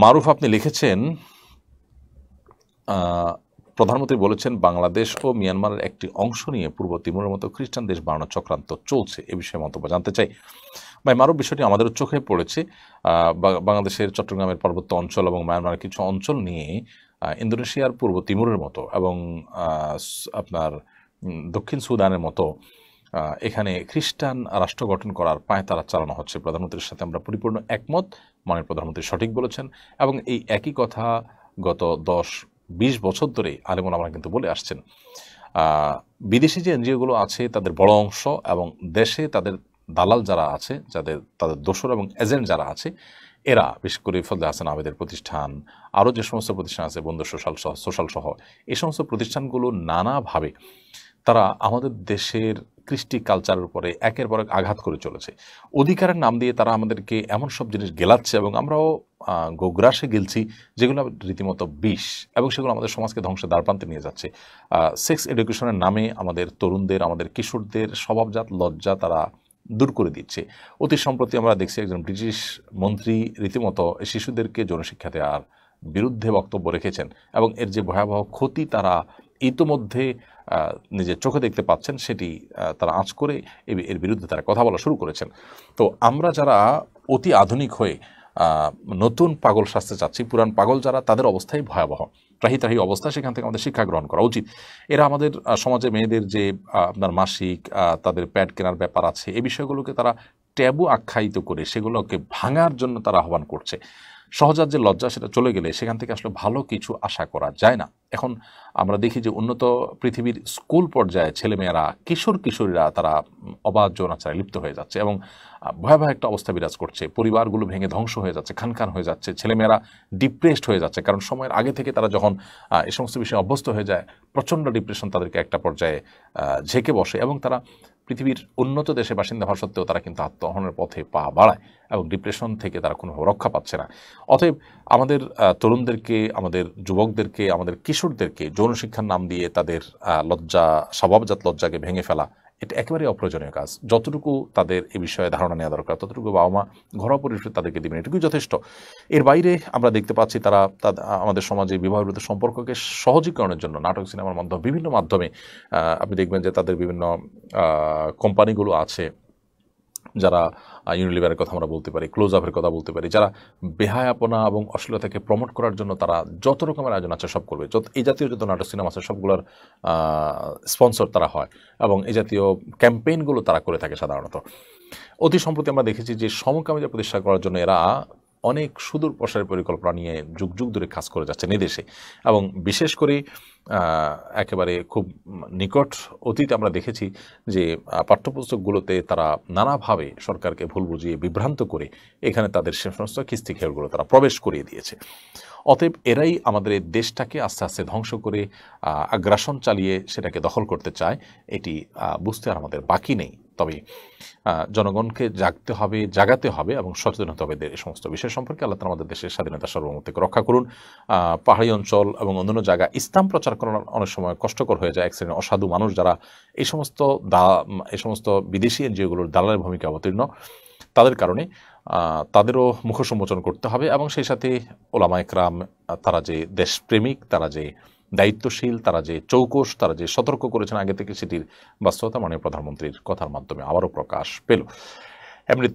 মারুফ আপনি লিখেছেন, প্রধানমন্ত্রী বলেছেন বাংলাদেশ ও মিয়ানমারের একটি অংশ নিয়ে পূর্ব তিমুরের মতো খ্রিস্টান দেশ বানানোর চক্রান্ত চলছে। এ বিষয়ে মন্তব্য জানতে চাই। ভাই মারুফ, বিষয়টি আমাদের চোখে পড়েছে। বাংলাদেশের চট্টগ্রামের পার্বত্য অঞ্চল এবং মায়ানমারের কিছু অঞ্চল নিয়ে ইন্দোনেশিয়ার পূর্ব তিমুরের মতো এবং আপনার দক্ষিণ সুদানের মতো এখানে খ্রিস্টান রাষ্ট্র গঠন করার পায়তারা চালানো হচ্ছে। প্রধানমন্ত্রীর সাথে আমরা পরিপূর্ণ একমত। মাননীয় প্রধানমন্ত্রী সঠিক বলেছেন এবং এই একই কথা গত 10-20 বছর ধরে আলেমুল আমরা কিন্তু বলে আসছেন। বিদেশি যে এনজিওগুলো আছে তাদের বড় অংশ এবং দেশে তাদের দালাল যারা আছে, তাদের দোসর এবং এজেন্ট যারা আছে, এরা বিশেষ করে ফজলে হাসান আবেদের প্রতিষ্ঠান, আরও যে সমস্ত প্রতিষ্ঠান আছে, বন্ধু সোশ্যাল সহ এই সমস্ত প্রতিষ্ঠানগুলো নানাভাবে তারা আমাদের দেশের কৃষ্টি কালচারের উপরে একের পর এক আঘাত করে চলেছে। অধিকারের নাম দিয়ে তারা আমাদেরকে এমন সব জিনিস গেলাচ্ছে এবং আমরাও গোগ্রাসে গেলছি যেগুলো রীতিমতো বিষ, এবং সেগুলো আমাদের সমাজকে ধ্বংসের দ্বারপ্রান্তে নিয়ে যাচ্ছে। সেক্স এডুকেশনের নামে আমাদের তরুণদের, আমাদের কিশোরদের স্বভাবজাত লজ্জা তারা দূর করে দিচ্ছে। অতি সম্প্রতি আমরা দেখছি একজন ব্রিটিশ মন্ত্রী রীতিমতো শিশুদেরকে যৌনশিক্ষা দেওয়ার বিরুদ্ধে বক্তব্য রেখেছেন এবং এর যে ভয়াবহ ক্ষতি তারা ইতোমধ্যে নিজের চোখে দেখতে পাচ্ছেন সেটি তারা আঁচ করে এর বিরুদ্ধে তারা কথা বলা শুরু করেছেন। তো আমরা যারা অতি আধুনিক হয়ে নতুন পাগল সাজতে চাচ্ছি, পুরান পাগল যারা, তাদের অবস্থাই ভয়াবহ, ত্রাহি অবস্থা। সেখান থেকে আমাদের শিক্ষা গ্রহণ করা উচিত। এরা আমাদের সমাজে মেয়েদের যে আপনার মাসিক তাদের প্যাড কেনার ব্যাপার আছে, এই বিষয়গুলোকে তারা ট্যাবু আখ্যায়িত করে সেগুলোকে ভাঙার জন্য তারা আহ্বান করছে। সহজাত যে লজ্জা সেটা চলে গেলে সেখান থেকে আসলে ভালো কিছু আশা করা যায় না। এখন আমরা দেখি যে উন্নত পৃথিবীর স্কুল পর্যায়ে ছেলেমেয়েরা, কিশোরীরা তারা অবাধ যৌনাচারে লিপ্ত হয়ে যাচ্ছে এবং ভয়াবহ একটা অবস্থা বিরাজ করছে। পরিবারগুলো ভেঙে ধ্বংস হয়ে যাচ্ছে, খানখান হয়ে যাচ্ছে, ছেলেমেয়েরা ডিপ্রেসড হয়ে যাচ্ছে। কারণ সময়ের আগে থেকে তারা যখন এই সমস্ত বিষয়ে অভ্যস্ত হয়ে যায়, প্রচণ্ড ডিপ্রেশন তাদেরকে একটা পর্যায়ে ঝেঁকে বসে এবং তারা পৃথিবীর উন্নত দেশে বাসিন্দা হওয়া সত্ত্বেও তারা কিন্তু আত্মহননের পথে পা বাড়ায় এবং ডিপ্রেশন থেকে তারা কোনোভাবে রক্ষা পাচ্ছে না। অতএব আমাদের তরুণদেরকে, আমাদের যুবকদেরকে, আমাদের কিশোরদেরকে যৌনশিক্ষার নাম দিয়ে তাদের স্বভাবজাত লজ্জাকে ভেঙে ফেলা, এটা একেবারেই অপ্রয়োজনীয় কাজ। যতটুকু তাদের এ বিষয়ে ধারণা নেওয়া দরকার ততটুকু বাবা মা ঘরোয়া পরিবেশে তাদেরকে দেবেন, এটুকুই যথেষ্ট। এর বাইরে আমরা দেখতে পাচ্ছি তারা আমাদের সমাজে বিবাহ বিরোধ সম্পর্ককে সহজীকরণের জন্য নাটক সিনেমার মাধ্যমে, বিভিন্ন মাধ্যমে আপনি দেখবেন যে তাদের বিভিন্ন কোম্পানিগুলো আছে, যারা ইউনিলিভারের কথা আমরা বলতে পারি, ক্লোজ আপের কথা বলতে পারি, যারা বেহায়াপনা এবং অশ্লীলতাকে প্রমোট করার জন্য তারা যত রকমের আয়োজন আছে সব করবে। এই জাতীয় যত নাটক সিনেমা আছে সবগুলোর স্পন্সর তারা হয় এবং এই জাতীয় ক্যাম্পেইনগুলো তারা করে থাকে সাধারণত। অতি সম্প্রতি আমরা দেখেছি যে সমকামিতা প্রতিষ্ঠা করার জন্য এরা অনেক সুদূর প্রসারের পরিকল্পনা নিয়ে যুগ যুগ ধরে কাজ করে যাচ্ছে নিদেশে, এবং বিশেষ করে একেবারে খুব নিকট অতীতে আমরা দেখেছি যে পাঠ্যপুস্তকগুলোতে তারা নানাভাবে সরকারকে ভুল বুঝিয়ে বিভ্রান্ত করে এখানে তাদের সে সমস্ত কিস্তি খেলগুলো তারা প্রবেশ করিয়ে দিয়েছে। অতএব এরাই আমাদের এই দেশটাকে আস্তে আস্তে ধ্বংস করে আগ্রাসন চালিয়ে সেটাকে দখল করতে চায়। এটি বুঝতে আর আমাদের বাকি নেই। তবে জনগণকে জাগাতে হবে এবং সচেতন হতে হবে এই সমস্ত বিষয় সম্পর্কে। আল্লাহ তাআলা আমাদের দেশের স্বাধীনতা সার্বভৌমত্বকে রক্ষা করুন। পাহাড়ি অঞ্চল এবং অন্যান্য জায়গায় ইসলাম প্রচার করার অনেক সময় কষ্টকর হয়ে যায়। এক শ্রেণীর অসাধু মানুষ যারা এই সমস্ত বিদেশি এনজিওগুলোর দালালের ভূমিকা অবতীর্ণ, তাদের কারণে তাদেরও মুখোন্মোচন করতে হবে এবং সেই সাথে ওলামা একরাম তারা যে দেশপ্রেমিক, তারা যে দায়িত্বশীল, তারা যে চৌকস, তারা যে সতর্ক করেছেন আগে থেকে, সেটির বাস্তবতা মাননীয় প্রধানমন্ত্রীর কথার মাধ্যমে আবারও প্রকাশ পেল। এমনি